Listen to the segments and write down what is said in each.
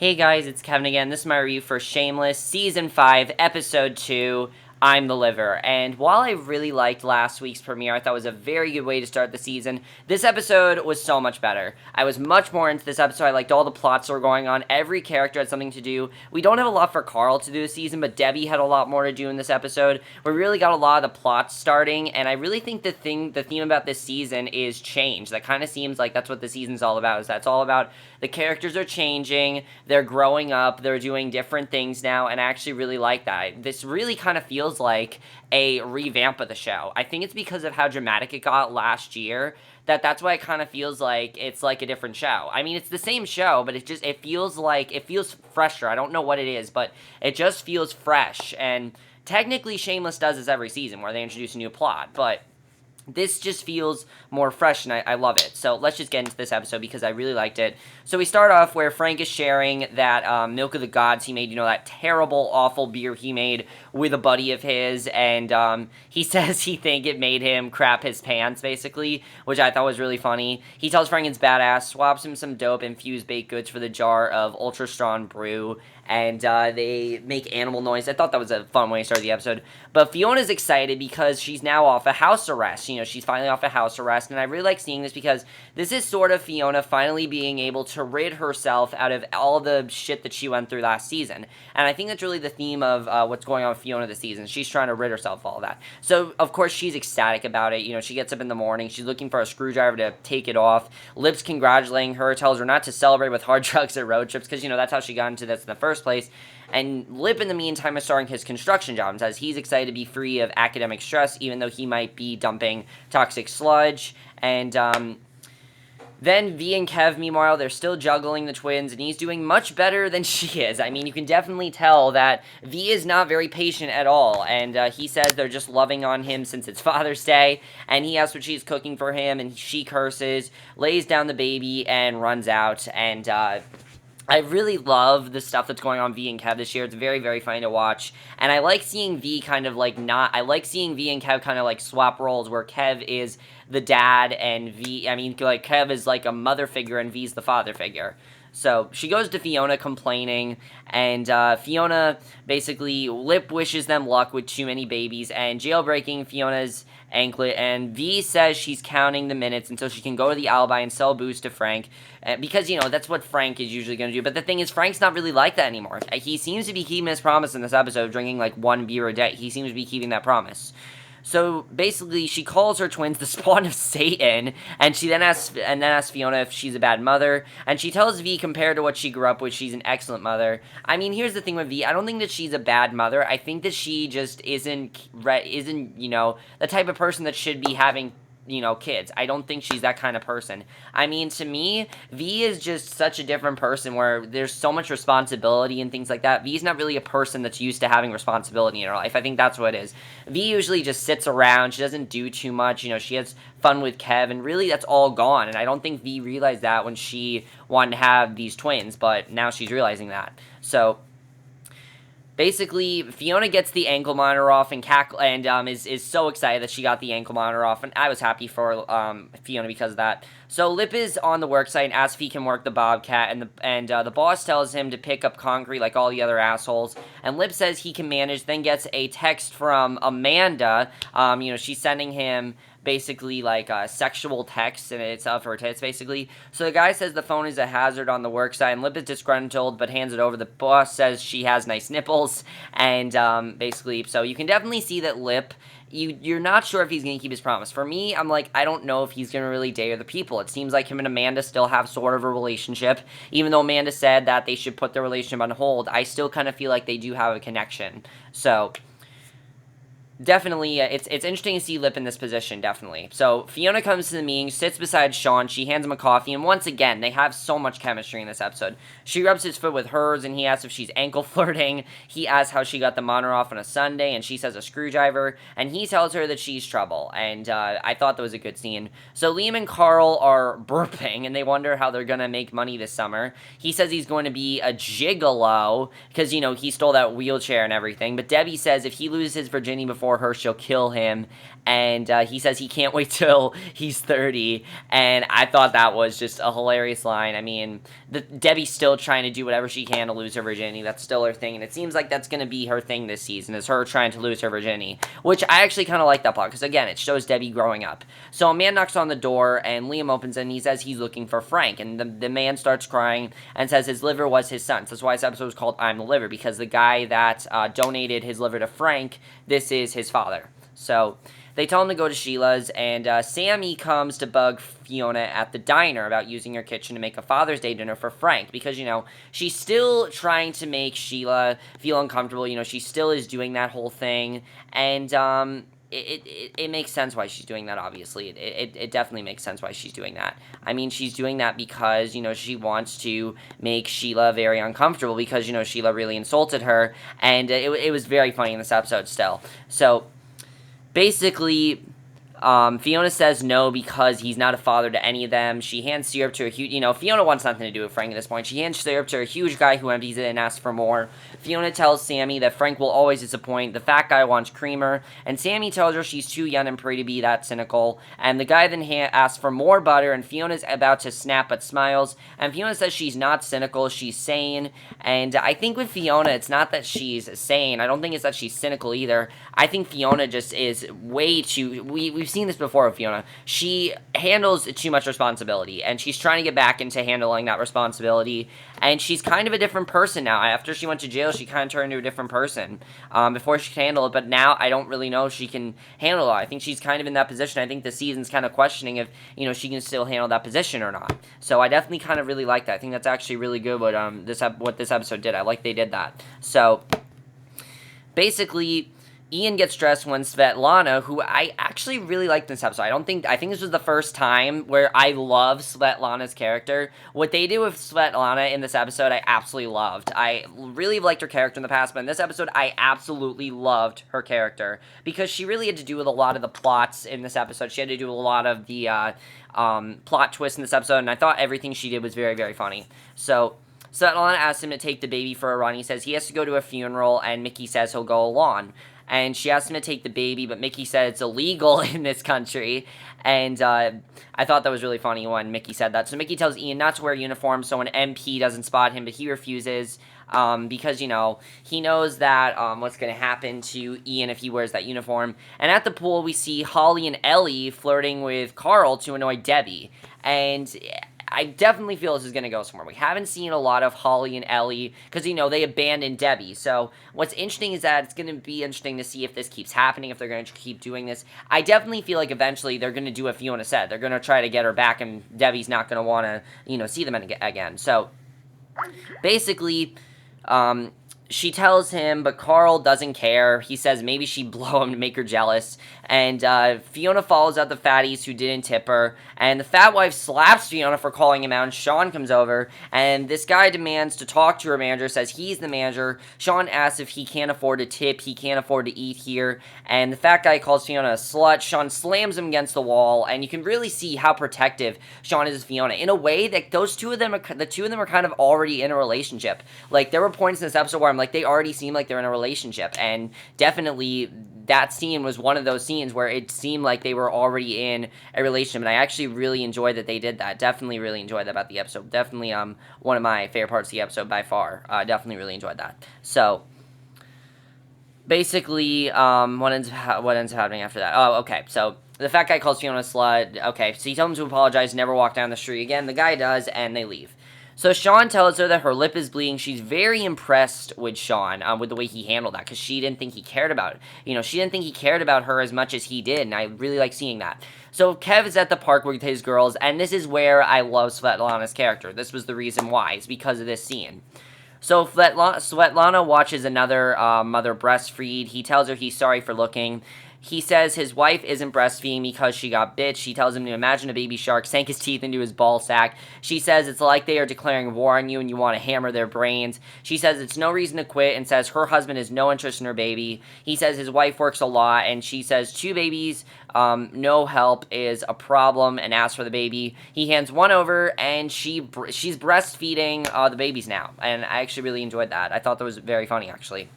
Hey guys, it's Kevin again. This is my review for Shameless, Season 5, Episode 2, I'm the Liver. And while I really liked last week's premiere, I thought it was a very good way to start the season, this episode was so much better. I was much more into this episode. I liked all the plots that were going on. Every character had something to do. We don't have a lot for Carl to do this season, but Debbie had a lot more to do in this episode. We really got a lot of the plots starting, and I really think the theme about this season is change. That kind of seems like that's what the season's all about, is that's all about the characters are changing, they're growing up, they're doing different things now, and I actually really like that. This really kind of feels like a revamp of the show. I think it's because of how dramatic it got last year that's why it kind of feels like it's like a different show. I mean, it's the same show, but it feels fresher. I don't know what it is, but it just feels fresh. And technically Shameless does this every season where they introduce a new plot, but this just feels more fresh, and I love it. So let's just get into this episode because I really liked it. So we start off where Frank is sharing that Milk of the Gods he made, that terrible, awful beer he made with a buddy of his, and he says he think it made him crap his pants, basically, which I thought was really funny. He tells Frank it's badass, swaps him some dope, infused baked goods for the jar of ultra strong brew, and they make animal noise. I thought that was a fun way to start the episode. But Fiona's excited because she's now off of house arrest. She's finally off of house arrest, and I really like seeing this because this is sort of Fiona finally being able to rid herself out of all the shit that she went through last season. And I think that's really the theme of what's going on with Fiona this season. She's trying to rid herself of all of that. So, of course, she's ecstatic about it. She gets up in the morning. She's looking for a screwdriver to take it off. Lip's congratulating her, tells her not to celebrate with hard drugs or road trips because, that's how she got into this in the first place. And Lip, in the meantime, is starting his construction job and says he's excited to be free of academic stress, even though he might be dumping toxic sludge. And then V and Kev, meanwhile, they're still juggling the twins, and he's doing much better than she is. I mean, you can definitely tell that V is not very patient at all, and he says they're just loving on him since it's Father's Day, and he asks what she's cooking for him, and she curses, lays down the baby, and runs out, and I really love the stuff that's going on V and Kev this year. It's very, very funny to watch. And I like seeing V kind of like I like seeing V and Kev kind of like swap roles where Kev is the dad and Kev is like a mother figure and V's the father figure. So she goes to Fiona complaining, and Fiona basically Lip wishes them luck with too many babies and jailbreaking Fiona's anklet, and V says she's counting the minutes until she can go to the alibi and sell booze to Frank, because, that's what Frank is usually going to do. But the thing is, Frank's not really like that anymore. He seems to be keeping his promise in this episode of drinking like one beer a day. He seems to be keeping that promise. So basically, she calls her twins the spawn of Satan, and she then asks Fiona if she's a bad mother, and she tells V compared to what she grew up with, she's an excellent mother. I mean, here's the thing with V. I don't think that she's a bad mother. I think that she just isn't the type of person that should be having kids. I don't think she's that kind of person. I mean, to me, V is just such a different person where there's so much responsibility and things like that. V's not really a person that's used to having responsibility in her life. I think that's what it is. V usually just sits around. She doesn't do too much. She has fun with Kev, and really that's all gone. And I don't think V realized that when she wanted to have these twins, but now she's realizing that. So basically, Fiona gets the ankle monitor off and is so excited that she got the ankle monitor off, and I was happy for Fiona because of that. So Lip is on the worksite and asks if he can work the Bobcat, and the boss tells him to pick up concrete like all the other assholes, and Lip says he can manage, then gets a text from Amanda. She's sending him basically like sexual text, and it's of her tits basically. So the guy says the phone is a hazard on the work site, and Lip is disgruntled but hands it over. The boss says she has nice nipples, and basically, so you can definitely see that Lip, you're not sure if he's going to keep his promise. For me, I'm like, I don't know if he's going to really date other people. It seems like him and Amanda still have sort of a relationship. Even though Amanda said that they should put their relationship on hold, I still kind of feel like they do have a connection. So definitely, it's interesting to see Lip in this position, definitely. So Fiona comes to the meeting, sits beside Sean, she hands him a coffee, and once again, they have so much chemistry in this episode. She rubs his foot with hers, and he asks if she's ankle flirting. He asks how she got the monitor off on a Sunday, and she says a screwdriver, and he tells her that she's trouble, and I thought that was a good scene. So Liam and Carl are burping, and they wonder how they're gonna make money this summer. He says he's going to be a gigolo, because, he stole that wheelchair and everything, but Debbie says if he loses his virginity before before her, she'll kill him. And he says he can't wait till he's 30. And I thought that was just a hilarious line. I mean, Debbie's still trying to do whatever she can to lose her virginity. That's still her thing. And it seems like that's going to be her thing this season, is her trying to lose her virginity. Which I actually kind of like that part, because again, it shows Debbie growing up. So a man knocks on the door, and Liam opens it, and he says he's looking for Frank. And the man starts crying and says his liver was his son's. That's why this episode was called I'm the Liver, because the guy that donated his liver to Frank, this is his father. So they tell him to go to Sheila's, and Sammi comes to bug Fiona at the diner about using her kitchen to make a Father's Day dinner for Frank, because, you know, she's still trying to make Sheila feel uncomfortable. You know, she still is doing that whole thing, and it makes sense why she's doing that, obviously. It definitely makes sense why she's doing that. I mean, she's doing that because, you know, she wants to make Sheila very uncomfortable, because, you know, Sheila really insulted her, and it was very funny in this episode still. So basically, Fiona says no because he's not a father to any of them. She hands syrup to a huge... You know, Fiona wants nothing to do with Frank at this point. She hands syrup to a huge guy who empties it and asks for more. Fiona tells Sammi that Frank will always disappoint. The fat guy wants creamer. And Sammi tells her she's too young and pretty to be that cynical. And the guy then asks for more butter, and Fiona's about to snap but smiles. And Fiona says she's not cynical, she's sane. And I think with Fiona, it's not that she's sane. I don't think it's that she's cynical either. I think Fiona just is way too... We've seen this before with Fiona. She handles too much responsibility, and she's trying to get back into handling that responsibility, and she's kind of a different person now. After she went to jail, she kind of turned into a different person. Before she could handle it, but now I don't really know if she can handle it. I think she's kind of in that position. I think the season's kind of questioning if, you know, she can still handle that position or not. So I definitely kind of really like that. I think that's actually really good what this episode did. I like they did that. So basically, Ian gets dressed when Svetlana, who I actually really liked this episode. I think this was the first time where I love Svetlana's character. What they did with Svetlana in this episode, I absolutely loved. I really liked her character in the past, but in this episode, I absolutely loved her character, because she really had to do with a lot of the plots in this episode. She had to do a lot of the plot twists in this episode, and I thought everything she did was very, very funny. So Svetlana asks him to take the baby for a run. He says he has to go to a funeral, and Mickey says he'll go along. And she asked him to take the baby, but Mickey said it's illegal in this country. And I thought that was really funny when Mickey said that. So Mickey tells Ian not to wear a uniform so an MP doesn't spot him, but he refuses because, you know, he knows that what's going to happen to Ian if he wears that uniform. And at the pool, we see Holly and Ellie flirting with Carl to annoy Debbie. And I definitely feel this is going to go somewhere. We haven't seen a lot of Holly and Ellie because, you know, they abandoned Debbie. So what's interesting is that it's going to be interesting to see if this keeps happening, if they're going to keep doing this. I definitely feel like eventually they're going to do what Fiona said. They're going to try to get her back, and Debbie's not going to want to, you know, see them again. So basically, she tells him, but Carl doesn't care. He says maybe she'd blow him to make her jealous. And Fiona follows out the fatties who didn't tip her. And the fat wife slaps Fiona for calling him out. And Sean comes over. And this guy demands to talk to her manager, says he's the manager. Sean asks if he can't afford a tip. He can't afford to eat here. And the fat guy calls Fiona a slut. Sean slams him against the wall. And you can really see how protective Sean is of Fiona. In a way that the two of them are kind of already in a relationship. Like, there were points in this episode where I'm like, they already seem like they're in a relationship. And definitely that scene was one of those scenes where it seemed like they were already in a relationship, and I actually really enjoyed that they did that. Definitely really enjoyed that about the episode. Definitely one of my favorite parts of the episode by far. Definitely really enjoyed that. So basically, what ends up happening after that? Oh, okay. So the fat guy calls Fiona a slut. Okay, so he tells him to apologize, never walk down the street again. The guy does, and they leave. So Sean tells her that her lip is bleeding. She's very impressed with Sean, with the way he handled that, because she didn't think he cared about it. You know, she didn't think he cared about her as much as he did, and I really like seeing that. So Kev is at the park with his girls, and this is where I love Svetlana's character. This was the reason why. It's because of this scene. So Svetlana watches another mother breastfeed. He tells her he's sorry for looking. He says his wife isn't breastfeeding because she got bit. She tells him to imagine a baby shark sank his teeth into his ball sack. She says it's like they are declaring war on you and you want to hammer their brains. She says it's no reason to quit and says her husband has no interest in her baby. He says his wife works a lot, and she says 2 babies, no help is a problem, and asks for the baby. He hands one over, and she's breastfeeding the babies now, and I actually really enjoyed that. I thought that was very funny, actually.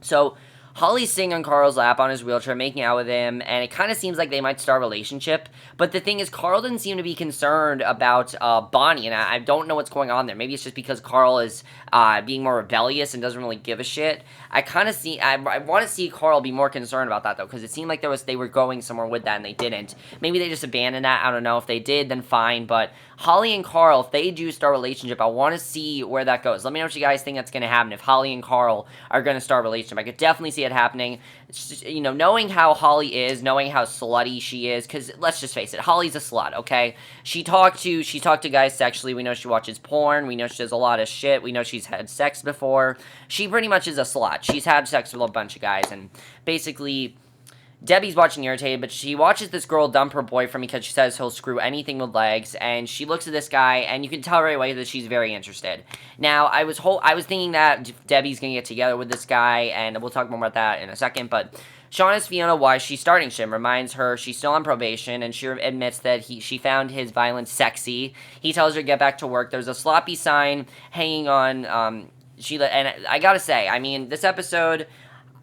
So Holly's sitting on Carl's lap on his wheelchair, making out with him, and it kind of seems like they might start a relationship. But the thing is, Carl doesn't seem to be concerned about Bonnie, and I don't know what's going on there. Maybe it's just because Carl is being more rebellious and doesn't really give a shit. I want to see Carl be more concerned about that, though, because it seemed like they were going somewhere with that, and they didn't. Maybe they just abandoned that. I don't know. If they did, then fine. But Holly and Carl, if they do start a relationship, I want to see where that goes. Let me know what you guys think that's going to happen if Holly and Carl are going to start a relationship. I could definitely see it happening. It's just, knowing how Holly is, knowing how slutty she is, because let's just face it, Holly's a slut, okay? She talked to guys sexually. We know she watches porn. We know she does a lot of shit. We know she's had sex before. She pretty much is a slut. She's had sex with a bunch of guys, and basically Debbie's watching irritated, but she watches this girl dump her boyfriend because she says he'll screw anything with legs, and she looks at this guy, and you can tell right away that she's very interested. Now, I was thinking that Debbie's gonna get together with this guy, and we'll talk more about that in a second, but Sean asks Fiona why she's starting shit, reminds her she's still on probation, and she admits that she found his violence sexy. He tells her to get back to work. There's a sloppy sign hanging on Sheila, and I gotta say, I mean, this episode,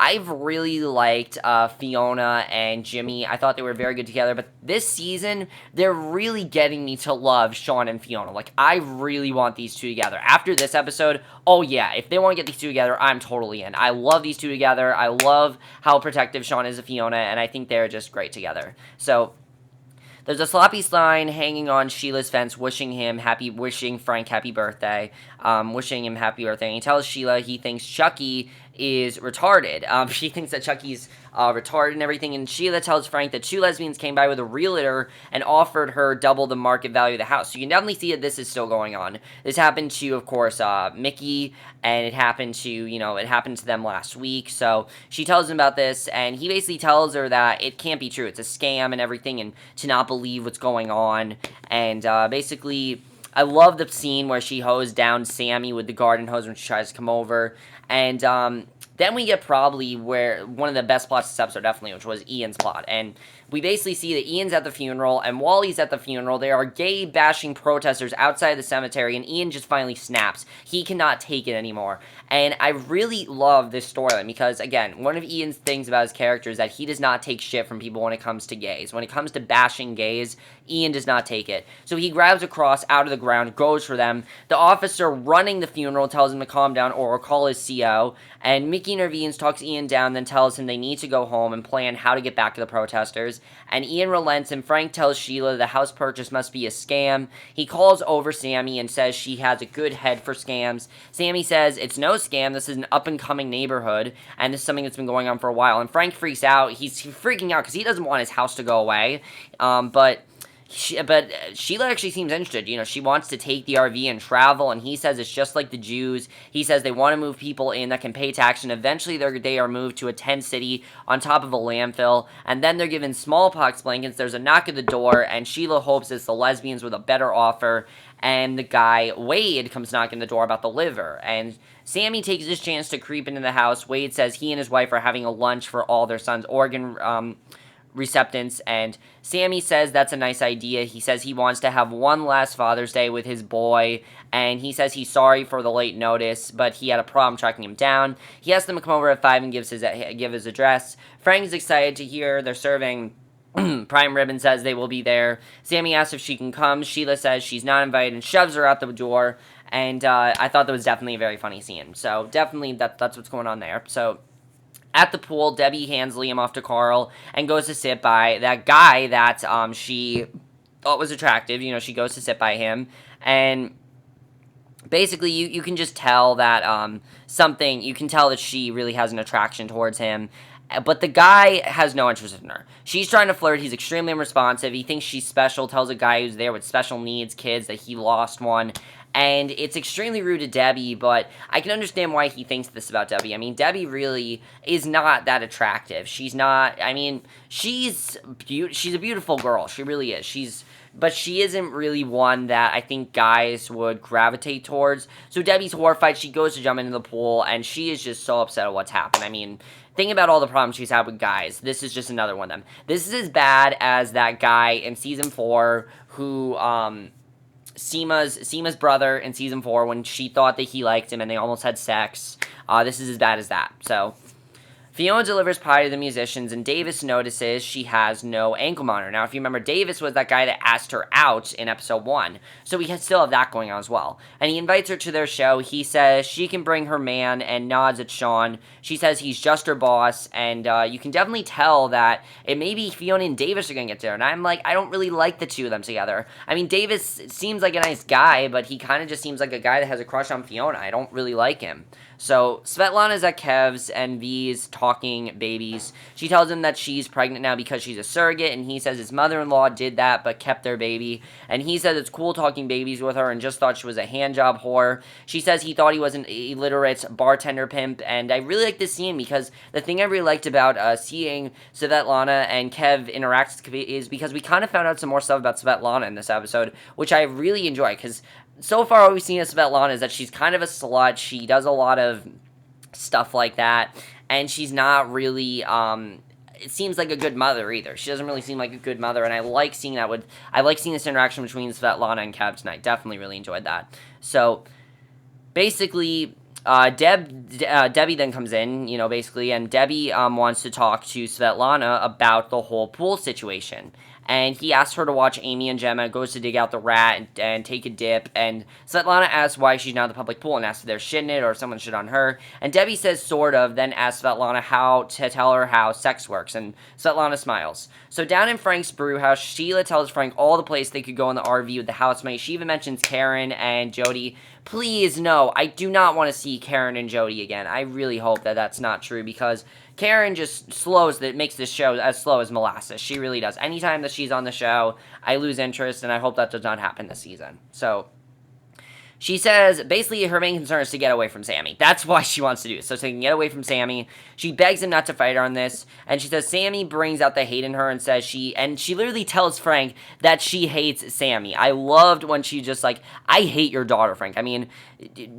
I've really liked Fiona and Jimmy. I thought they were very good together, but this season, they're really getting me to love Sean and Fiona. Like, I really want these two together. After this episode, oh yeah, if they want to get these two together, I'm totally in. I love these two together. I love how protective Sean is of Fiona, and I think they're just great together. So there's a sloppy sign hanging on Sheila's fence, wishing Frank happy birthday, wishing him happy birthday. And he tells Sheila he thinks Chucky is retarded. She thinks that Chucky's retarded and everything, and Sheila tells Frank that two lesbians came by with a realtor and offered her double the market value of the house. So you can definitely see that this is still going on. This happened to, of course, Mickey, and it happened to them last week. So she tells him about this, and he basically tells her that it can't be true. It's a scam and everything, and to not believe what's going on. And basically, I love the scene where she hosed down Sammi with the garden hose when she tries to come over. And then we get probably where one of the best plots of this episode, definitely, which was Ian's plot. And we basically see that Ian's at the funeral, and while he's at the funeral, there are gay-bashing protesters outside the cemetery, and Ian just finally snaps. He cannot take it anymore. And I really love this storyline because, again, one of Ian's things about his character is that he does not take shit from people when it comes to gays. When it comes to bashing gays, Ian does not take it. So he grabs a cross out of the ground, goes for them. The officer running the funeral tells him to calm down or call his CO, and Mickey intervenes, talks Ian down, then tells him they need to go home and plan how to get back to the protesters. And Ian relents, and Frank tells Sheila the house purchase must be a scam. He calls over Sammi and says she has a good head for scams. Sammi says it's no scam, this is an up-and-coming neighborhood, and this is something that's been going on for a while. And Frank freaks out. He's freaking out because he doesn't want his house to go away. But Sheila actually seems interested. She wants to take the RV and travel, and he says it's just like the Jews. He says they want to move people in that can pay tax, and eventually they are moved to a tent city on top of a landfill, and then they're given smallpox blankets. There's a knock at the door, and Sheila hopes it's the lesbians with a better offer, and the guy, Wade, comes knocking the door about the liver, and Sammi takes his chance to creep into the house. Wade says he and his wife are having a lunch for all their son's organ receptants, and Sammi says that's a nice idea. He says he wants to have one last Father's Day with his boy, and he says he's sorry for the late notice, but he had a problem tracking him down. He asks them to come over at 5 and give his address. Frank's excited to hear they're serving prime rib and says they will be there. Sammi asks if she can come. Sheila says she's not invited and shoves her out the door, and I thought that was definitely a very funny scene. So definitely that's what's going on there. So at the pool, Debbie hands Liam off to Carl and goes to sit by that guy that she thought was attractive. She goes to sit by him, and basically you can just tell that you can tell that she really has an attraction towards him. But the guy has no interest in her. She's trying to flirt. He's extremely unresponsive. He thinks she's special, tells a guy who's there with special needs kids that he lost one. And it's extremely rude to Debbie, but I can understand why he thinks this about Debbie. I mean, Debbie really is not that attractive. She's not, I mean, she's a beautiful girl. She really is. But she isn't really one that I think guys would gravitate towards. So Debbie's horrified. She goes to jump into the pool, and she is just so upset at what's happened. I mean, think about all the problems she's had with guys. This is just another one of them. This is as bad as that guy in season 4 who, Seema's brother in season 4 when she thought that he liked him and they almost had sex. This is as bad as that. So Fiona delivers pie to the musicians, and Davis notices she has no ankle monitor. Now, if you remember, Davis was that guy that asked her out in episode 1, so we still have that going on as well. And he invites her to their show. He says she can bring her man and nods at Sean. She says he's just her boss, and you can definitely tell that it may be Fiona and Davis are going to get there. And I'm like, I don't really like the two of them together. I mean, Davis seems like a nice guy, but he kind of just seems like a guy that has a crush on Fiona. I don't really like him. So, Svetlana's at Kev's and V's talking babies. She tells him that she's pregnant now because she's a surrogate, and he says his mother-in-law did that but kept their baby. And he says it's cool talking babies with her and just thought she was a handjob whore. She says he thought he was an illiterate bartender pimp, and I really like this scene because the thing I really liked about seeing Svetlana and Kev interact is because we kind of found out some more stuff about Svetlana in this episode, which I really enjoy, because so far all we've seen of Svetlana is that she's kind of a slut. She does a lot of stuff like that, and she's not really, it seems like a good mother either. She doesn't really seem like a good mother, and I like seeing this interaction between Svetlana and Kev tonight. Definitely really enjoyed that. So, basically, Debbie then comes in, basically, and Debbie wants to talk to Svetlana about the whole pool situation. And he asks her to watch Amy and Gemma, goes to dig out the rat and take a dip, and Svetlana asks why she's not in the public pool and asks if they're shitting it or if someone shit on her. And Debbie says sort of, then asks Svetlana how to tell her how sex works, and Svetlana smiles. So down in Frank's brew house, Sheila tells Frank all the places they could go in the RV with the housemates. She even mentions Karen and Jody. Please, no, I do not want to see Karen and Jody again. I really hope that that's not true, because Karen just makes this show as slow as molasses. She really does. Anytime that she's on the show, I lose interest, and I hope that does not happen this season. So, she says, basically, her main concern is to get away from Sammi. That's why she wants to do it, so she can get away from Sammi. She begs him not to fight her on this, and she says Sammi brings out the hate in her and says she literally tells Frank that she hates Sammi. I loved when she just like, I hate your daughter, Frank. I mean,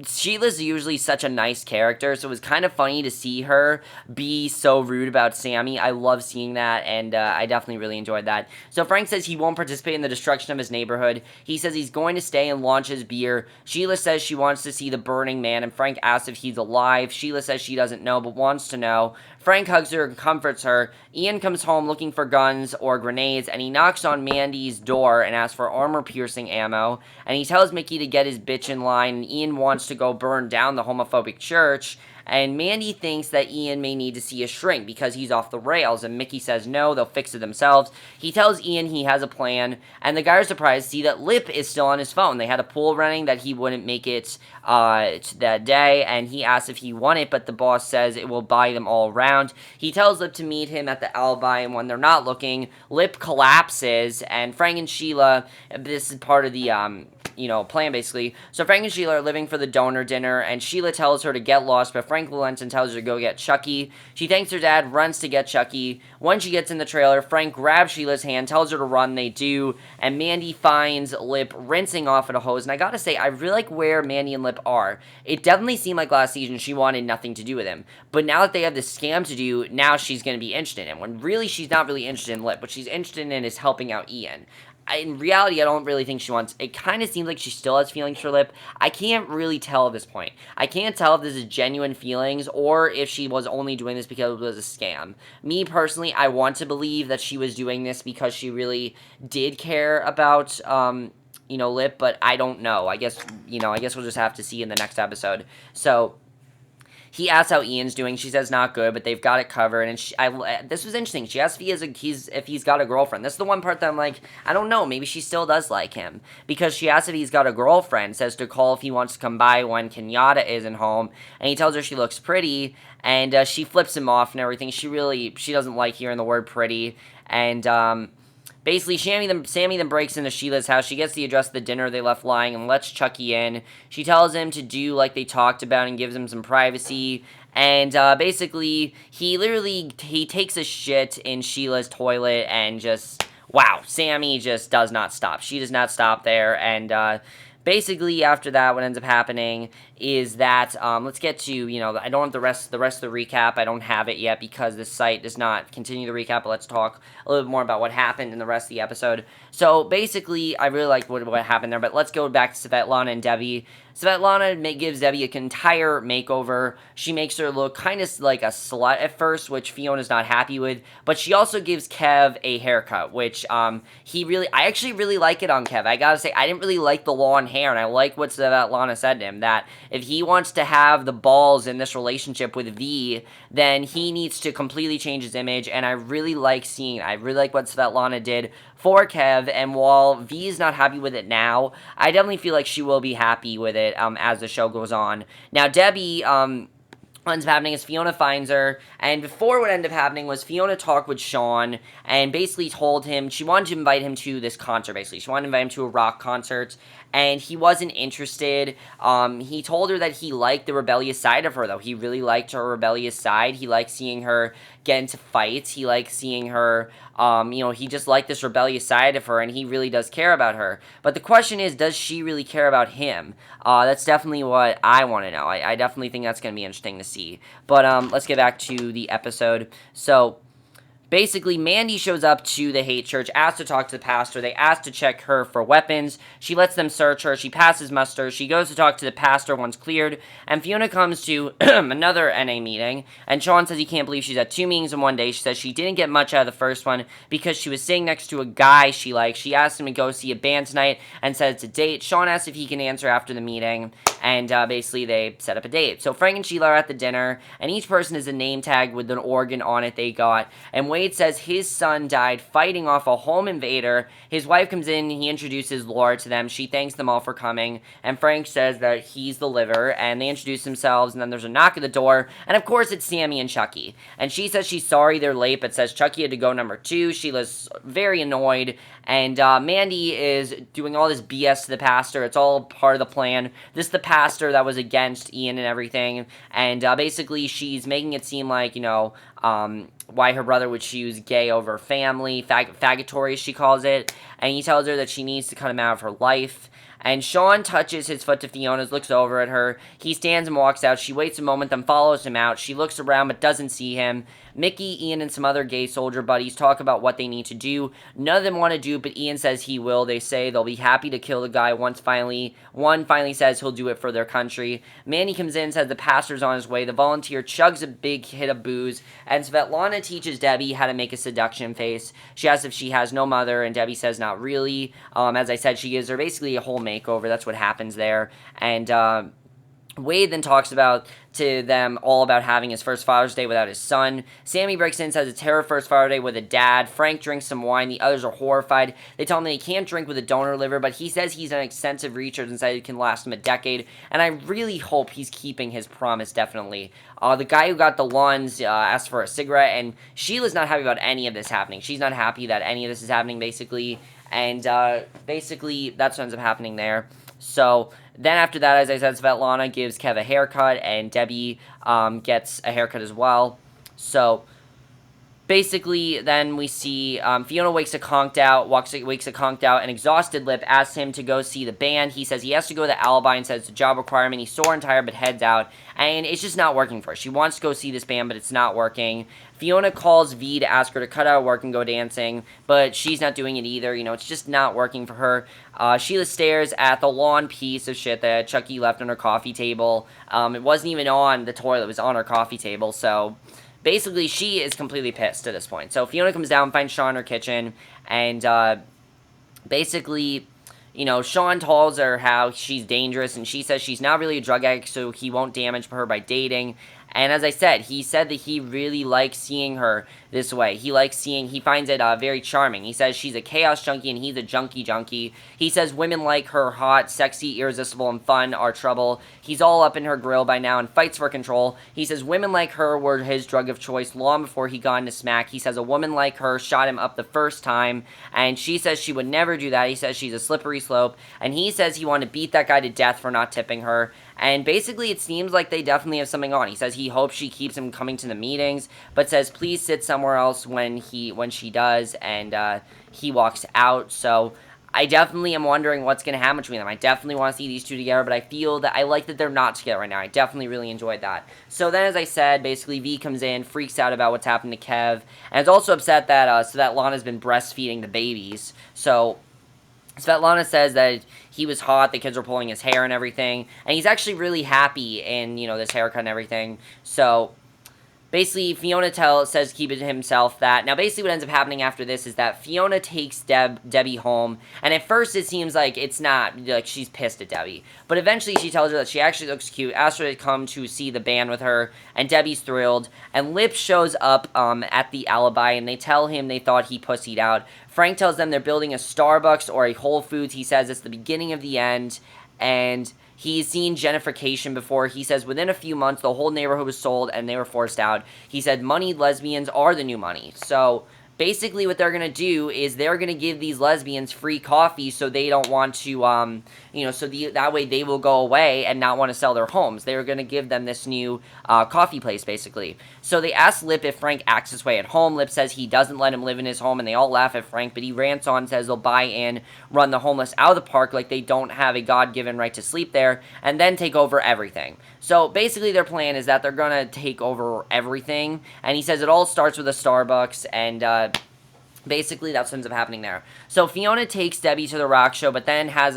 Sheila's usually such a nice character, so it was kind of funny to see her be so rude about Sammi. I love seeing that, and I definitely really enjoyed that. So Frank says he won't participate in the destruction of his neighborhood. He says he's going to stay and launch his beer. Sheila says she wants to see the burning man, and Frank asks if he's alive. Sheila says she doesn't know, but wants to know. Frank hugs her and comforts her. Ian comes home looking for guns or grenades, and he knocks on Mandy's door and asks for armor-piercing ammo. And he tells Mickey to get his bitch in line, and Ian wants to go burn down the homophobic church. And Mandy thinks that Ian may need to see a shrink because he's off the rails, and Mickey says no, they'll fix it themselves. He tells Ian he has a plan, and the guys are surprised to see that Lip is still on his phone. They had a poll running that he wouldn't make it that day, and he asks if he won it, but the boss says it will buy them all around. He tells Lip to meet him at the alibi, and when they're not looking, Lip collapses, and Frank and Sheila, this is part of the plan basically. So Frank and Sheila are living for the donor dinner, and Sheila tells her to get lost, but Frank relents and tells her to go get Chucky. She thanks her dad, runs to get Chucky. When she gets in the trailer, Frank grabs Sheila's hand, tells her to run, they do, and Mandy finds Lip rinsing off at a hose, and I gotta say, I really like where Mandy and Lip are. It definitely seemed like last season she wanted nothing to do with him, but now that they have this scam to do, now she's gonna be interested in him, when really she's not really interested in Lip. What she's interested in is helping out Ian. In reality, I don't really think she wants... It kind of seems like she still has feelings for Lip. I can't really tell at this point. I can't tell if this is genuine feelings or if she was only doing this because it was a scam. Me, personally, I want to believe that she was doing this because she really did care about, Lip, but I don't know. I guess we'll just have to see in the next episode. So... He asks how Ian's doing. She says not good, but they've got it covered. And this was interesting. She asks if he's got a girlfriend. This is the one part that I'm like, I don't know. Maybe she still does like him. Because she asks if he's got a girlfriend, says to call if he wants to come by when Kenyatta isn't home. And he tells her she looks pretty. And she flips him off and everything. She doesn't like hearing the word pretty. And, basically, Sammi then breaks into Sheila's house. She gets the address of the dinner they left lying and lets Chucky in. She tells him to do like they talked about and gives him some privacy. And basically, he takes a shit in Sheila's toilet and just, wow, Sammi just does not stop. She does not stop there. And basically, after that, what ends up happening is that let's get to, I don't have the rest of the recap. I don't have it yet because the site does not continue the recap, but let's talk a little bit more about what happened in the rest of the episode. So basically, I really liked what happened there, but let's go back to Svetlana and Debbie. Svetlana gives Debbie an entire makeover. She makes her look kind of like a slut at first, which Fiona's not happy with, but she also gives Kev a haircut, which I actually really like it on Kev. I gotta say, I didn't really like the long hair, and I like what Svetlana said to him, that if he wants to have the balls in this relationship with V, then he needs to completely change his image, and I really like what Svetlana did for Kev, and while V is not happy with it now, I definitely feel like she will be happy with it as the show goes on. Now, Debbie, what ends up happening is Fiona finds her, and before what ended up happening was Fiona talked with Sean and basically told him she wanted to invite him to this concert, basically. She wanted to invite him to a rock concert, and he wasn't interested. He told her that he liked the rebellious side of her, though. He really liked her rebellious side. He liked seeing her get into fights. He liked seeing her, he just liked this rebellious side of her, and he really does care about her. But the question is, does she really care about him? That's definitely what I want to know. I definitely think that's going to be interesting to see. But let's get back to the episode. So basically, Mandy shows up to the hate church, asks to talk to the pastor. They ask to check her for weapons. She lets them search her. She passes muster. She goes to talk to the pastor once cleared. And Fiona comes to another NA meeting. And Sean says he can't believe she's at 2 meetings in one day. She says she didn't get much out of the first one because she was sitting next to a guy she likes. She asked him to go see a band tonight and said it's a date. Sean asks if he can answer after the meeting. And basically, they set up a date. So Frank and Sheila are at the dinner. And each person is a name tag with an organ on it they got. And Wade says his son died fighting off a home invader. His wife comes in, he introduces Laura to them. She thanks them all for coming, and Frank says that he's the liver, and they introduce themselves, and then there's a knock at the door, and of course it's Sammi and Chucky. And she says she's sorry they're late, but says Chucky had to go number 2. Sheila's very annoyed, and Mandy is doing all this BS to the pastor. It's all part of the plan. This is the pastor that was against Ian and everything, and basically she's making it seem like, why her brother would choose gay over family, faggatory, she calls it, and he tells her that she needs to cut him out of her life. And Sean touches his foot to Fiona's, looks over at her. He stands and walks out. She waits a moment, then follows him out. She looks around but doesn't see him. Mickey, Ian, and some other gay soldier buddies talk about what they need to do. None of them want to do it, but Ian says he will. They say they'll be happy to kill the guy one finally says he'll do it for their country. Mandy comes in and says the pastor's on his way. The volunteer chugs a big hit of booze, and Svetlana teaches Debbie how to make a seduction face. She asks if she has no mother, and Debbie says not really. As I said, she gives her basically a whole makeover. That's what happens there. And Wade then talks to them all about having his first Father's Day without his son. Sammi breaks in and says it's her first Father's Day with a dad. Frank drinks some wine. The others are horrified. They tell him that he can't drink with a donor liver, but he says he's done extensive research and said it can last him a decade, and I really hope he's keeping his promise, definitely. The guy who got the lawns asked for a cigarette, and Sheila's not happy about any of this happening. She's not happy that any of this is happening, basically, and basically that's what ends up happening there. So then after that, as I said, Svetlana gives Kev a haircut, and Debbie gets a haircut as well. So basically, then we see Fiona wakes a conked out and exhausted Lip, asks him to go see the band. He says he has to go to the alibi and says it's a job requirement. He's sore and tired but heads out, and it's just not working for her. She wants to go see this band, but it's not working. Fiona calls V to ask her to cut out work and go dancing, but she's not doing it either. It's just not working for her. Sheila stares at the lawn piece of shit that Chucky left on her coffee table. It wasn't even on the toilet. It was on her coffee table, so basically she is completely pissed at this point. So Fiona comes down and finds Sean in her kitchen, and basically, Sean tells her how she's dangerous, and she says she's not really a drug addict, so he won't damage her by dating. And as I said, he said that he really likes seeing her this way. He finds it very charming. He says she's a chaos junkie and he's a junkie. He says women like her hot, sexy, irresistible, and fun are trouble. He's all up in her grill by now and fights for control. He says women like her were his drug of choice long before he got into smack. He says a woman like her shot him up the first time, and she says she would never do that. He says she's a slippery slope, and he says he wanted to beat that guy to death for not tipping her. And basically, it seems like they definitely have something on. He says he hopes she keeps him coming to the meetings, but says please sit somewhere else when she does, and he walks out. So I definitely am wondering what's going to happen between them. I definitely want to see these two together, but I feel that I like that they're not together right now. I definitely really enjoyed that. So then, as I said, basically V comes in, freaks out about what's happened to Kev, and is also upset that Svetlana's been breastfeeding the babies. So Svetlana says that he was hot, the kids were pulling his hair and everything, and he's actually really happy in, this haircut and everything. So basically, Fiona says to keep it to himself that. Now, basically, what ends up happening after this is that Fiona takes Debbie home, and at first it seems like it's not, like she's pissed at Debbie. But eventually she tells her that she actually looks cute, asks her to come to see the band with her, and Debbie's thrilled. And Lip shows up at the alibi, and they tell him they thought he pussied out. Frank tells them they're building a Starbucks or a Whole Foods. He says it's the beginning of the end, and he's seen gentrification before. He says within a few months, the whole neighborhood was sold and they were forced out. He said moneyed lesbians are the new money. So basically what they're going to do is they're going to give these lesbians free coffee so they don't want to, that way they will go away and not want to sell their homes. They're going to give them this new coffee place, basically. So they ask Lip if Frank acts this way at home. Lip says he doesn't let him live in his home, and they all laugh at Frank, but he rants on, says they'll buy in, run the homeless out of the park like they don't have a God-given right to sleep there, and then take over everything. So basically their plan is that they're going to take over everything, and he says it all starts with a Starbucks, and basically, that's what ends up happening there. So Fiona takes Debbie to the rock show, but then has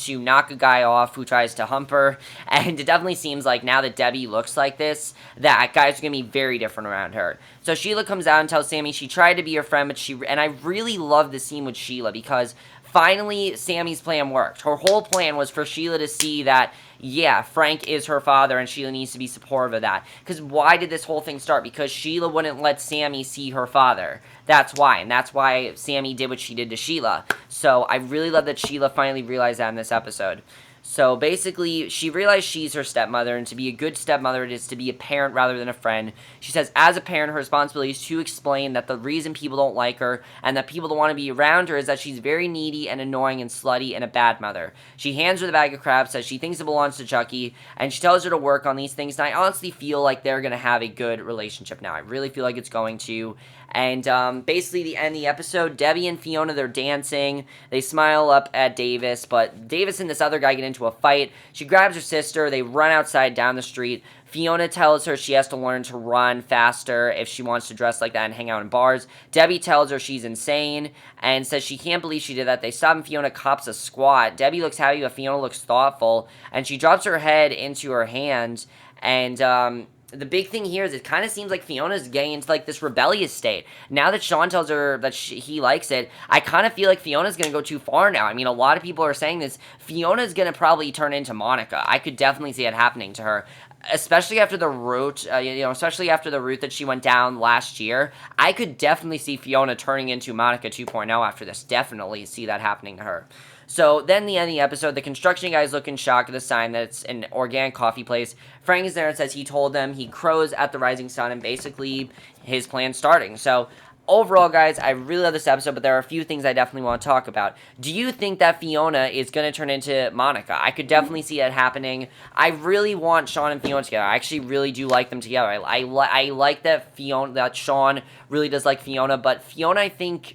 to knock a guy off who tries to hump her. And it definitely seems like now that Debbie looks like this, that guys are going to be very different around her. So Sheila comes out and tells Sammi she tried to be her friend, and I really love the scene with Sheila because finally Sammy's plan worked. Her whole plan was for Sheila to see that, yeah, Frank is her father and Sheila needs to be supportive of that. Because why did this whole thing start? Because Sheila wouldn't let Sammi see her father. That's why. And that's why Sammi did what she did to Sheila. So I really love that Sheila finally realized that in this episode. So basically, she realized she's her stepmother, and to be a good stepmother, it is to be a parent rather than a friend. She says, as a parent, her responsibility is to explain that the reason people don't like her and that people don't want to be around her is that she's very needy and annoying and slutty and a bad mother. She hands her the bag of crap, says she thinks it belongs to Chucky, and she tells her to work on these things, and I honestly feel like they're going to have a good relationship now. I really feel like it's going to. And basically, the end of the episode, Debbie and Fiona, they're dancing. They smile up at Davis, but Davis and this other guy get into a fight. She grabs her sister. They run outside down the street. Fiona tells her she has to learn to run faster if she wants to dress like that and hang out in bars. Debbie tells her she's insane and says she can't believe she did that. They stop and Fiona cops a squat. Debbie looks happy, but Fiona looks thoughtful. And she drops her head into her hand. And the big thing here is it kind of seems like Fiona's getting into like this rebellious state. Now that Sean tells her that he likes it, I kind of feel like Fiona's going to go too far now. I mean, a lot of people are saying this. Fiona's going to probably turn into Monica. I could definitely see it happening to her. Especially after the route, that she went down last year, I could definitely see Fiona turning into Monica 2.0 after this. Definitely see that happening to her. So then the end of the episode, the construction guys look in shock at the sign that it's an organic coffee place. Frank is there and says he told them he crows at the rising sun and basically his plan's starting. So overall, guys, I really love this episode, but there are a few things I definitely want to talk about. Do you think that Fiona is going to turn into Monica? I could definitely see that happening. I really want Sean and Fiona together. I actually really do like them together. I like that Sean really does like Fiona, but Fiona, I think,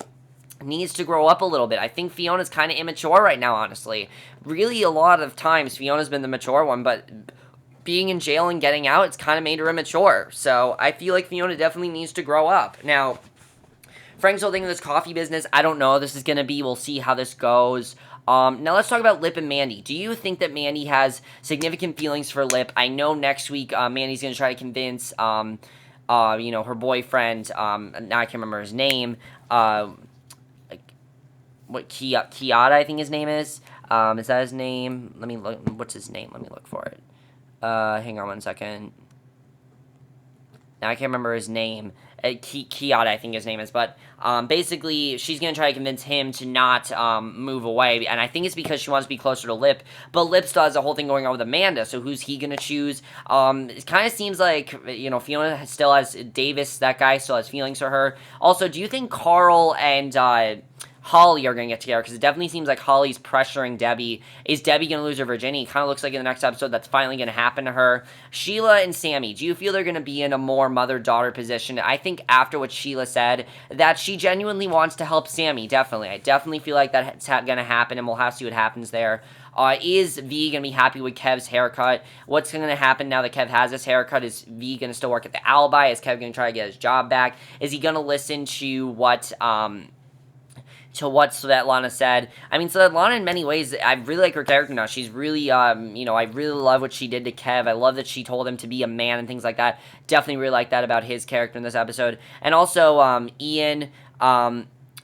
needs to grow up a little bit. I think Fiona's kind of immature right now, honestly. Really, a lot of times, Fiona's been the mature one, but being in jail and getting out, it's kind of made her immature. So I feel like Fiona definitely needs to grow up. Now, Frank's holding this coffee business. I don't know how this is going to be. We'll see how this goes. Now let's talk about Lip and Mandy. Do you think that Mandy has significant feelings for Lip? I know next week Mandy's going to try to convince, her boyfriend, now I can't remember his name, Kiata, I think his name is. Is that his name? Let me look. What's his name? Let me look for it. Hang on one second. Now I can't remember his name. Kiata, I think his name is. But basically, she's going to try to convince him to not move away. And I think it's because she wants to be closer to Lip. But Lip still has a whole thing going on with Amanda. So who's he going to choose? It kind of seems like, Fiona still has Davis, that guy, still has feelings for her. Also, do you think Carl and Holly are going to get together, because it definitely seems like Holly's pressuring Debbie. Is Debbie going to lose her virginity? Kind of looks like in the next episode that's finally going to happen to her. Sheila and Sammi, do you feel they're going to be in a more mother-daughter position? I think after what Sheila said, that she genuinely wants to help Sammi, definitely. I definitely feel like that's going to happen, and we'll have to see what happens there. Is V going to be happy with Kev's haircut? What's going to happen now that Kev has his haircut? Is V going to still work at the Alibi? Is Kev going to try to get his job back? Is he going to listen to what Svetlana said? I mean, Svetlana in many ways, I really like her character now. She's really, I really love what she did to Kev. I love that she told him to be a man and things like that. Definitely really like that about his character in this episode. And also, Ian,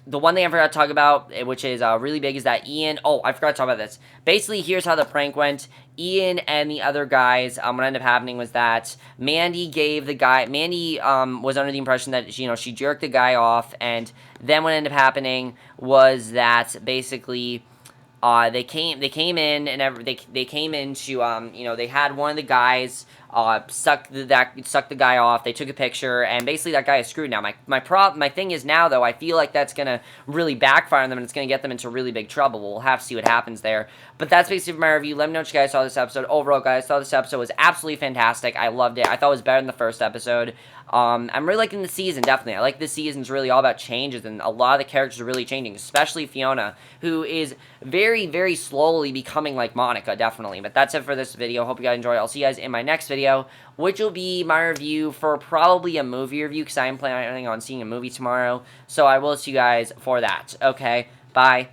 the one thing I forgot to talk about, which is really big, is that Ian... Oh, I forgot to talk about this. Basically, here's how the prank went. Ian and the other guys, what ended up happening was that Mandy was under the impression that, she jerked the guy off, and then what ended up happening was that basically... they came in and they came in to they had one of the guys suck the guy off. They took a picture, and basically that guy is screwed now. My thing is now, though, I feel like that's gonna really backfire on them, and it's gonna get them into really big trouble. We'll have to see what happens there. But that's basically my review. Let me know what you guys saw this episode. Overall, guys, I thought this episode was absolutely fantastic. I loved it. I thought it was better than the first episode. I'm really liking the season, definitely. I like this season's really all about changes, and a lot of the characters are really changing, especially Fiona, who is very, very slowly becoming like Monica, definitely. But that's it for this video. Hope you guys enjoy. I'll see you guys in my next video, which will be my review for probably a movie review, because I am planning on seeing a movie tomorrow. So I will see you guys for that. Okay, bye.